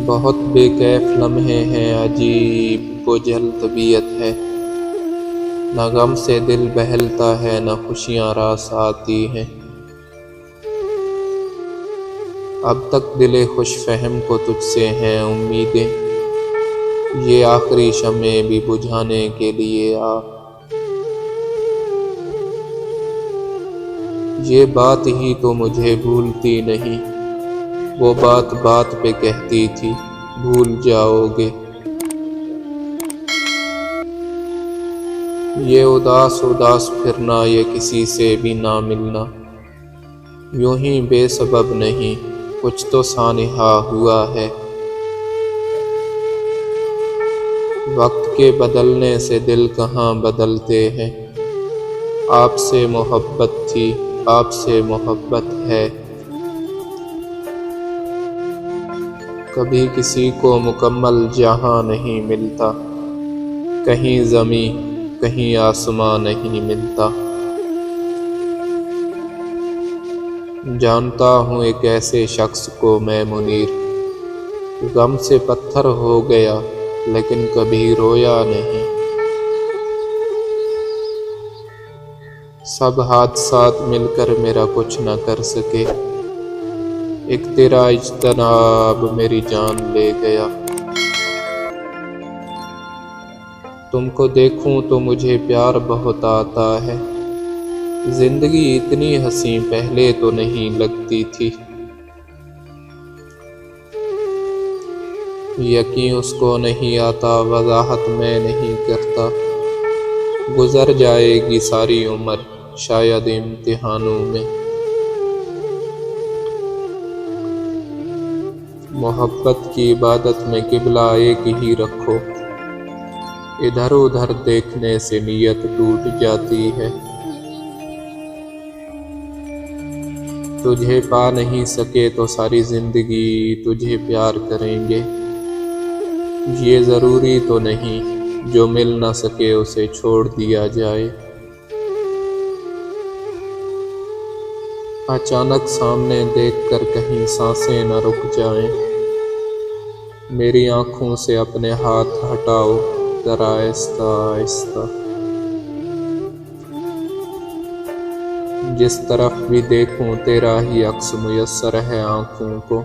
بہت بے کیف لمحے ہیں، عجیب و جہل طبیعت ہے، نہ غم سے دل بہلتا ہے نہ خوشیاں راس آتی ہیں۔ اب تک دل خوش فہم کو تجھ سے ہیں امیدیں، یہ آخری شمع بھی بجھانے کے لیے آ۔ یہ بات ہی تو مجھے بھولتی نہیں، وہ بات بات پہ کہتی تھی بھول جاؤ گے۔ یہ اداس اداس پھرنا، یہ کسی سے بھی نہ ملنا، یوں ہی بے سبب نہیں، کچھ تو سانحہ ہوا ہے۔ وقت کے بدلنے سے دل کہاں بدلتے ہیں، آپ سے محبت تھی آپ سے محبت ہے۔ کبھی کسی کو مکمل جہاں نہیں ملتا، کہیں زمیں کہیں آسماں نہیں ملتا۔ جانتا ہوں ایک ایسے شخص کو میں منیر، غم سے پتھر ہو گیا لیکن کبھی رویا نہیں۔ سب حادثات مل کر میرا کچھ نہ کر سکے، ایک تیرا اجتناب میری جان لے گیا۔ تم کو دیکھوں تو مجھے پیار بہت آتا ہے، زندگی اتنی حسین پہلے تو نہیں لگتی تھی۔ یقین اس کو نہیں آتا، وضاحت میں نہیں کرتا، گزر جائے گی ساری عمر شاید امتحانوں میں۔ محبت کی عبادت میں قبلہ ایک ہی رکھو، ادھر ادھر دیکھنے سے نیت ٹوٹ جاتی ہے۔ تجھے پا نہیں سکے تو ساری زندگی تجھے پیار کریں گے، یہ ضروری تو نہیں جو مل نہ سکے اسے چھوڑ دیا جائے۔ اچانک سامنے دیکھ کر کہیں سانسیں نہ رک جائیں، میری آنکھوں سے اپنے ہاتھ ہٹاؤ ذرا آہستہ آہستہ۔ جس طرف بھی دیکھوں تیرا ہی عکس میسر ہے آنکھوں کو،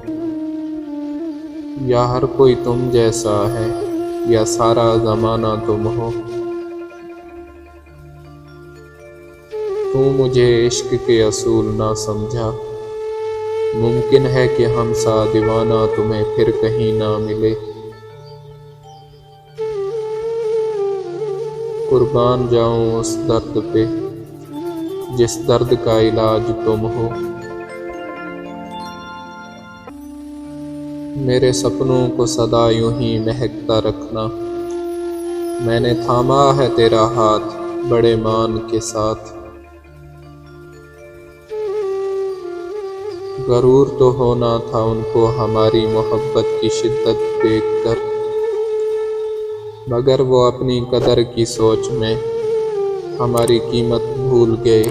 یا ہر کوئی تم جیسا ہے یا سارا زمانہ تم ہو۔ تو مجھے عشق کے اصول نہ سمجھا، ممکن ہے کہ ہم سا دیوانہ تمہیں پھر کہیں نہ ملے۔ قربان جاؤں اس درد پہ جس درد کا علاج تم ہو۔ میرے سپنوں کو سدا یوں ہی مہکتا رکھنا، میں نے تھاما ہے تیرا ہاتھ بڑے مان کے ساتھ۔ غرور تو ہونا تھا ان کو ہماری محبت کی شدت دیکھ کر، مگر وہ اپنی قدر کی سوچ میں ہماری قیمت بھول گئے۔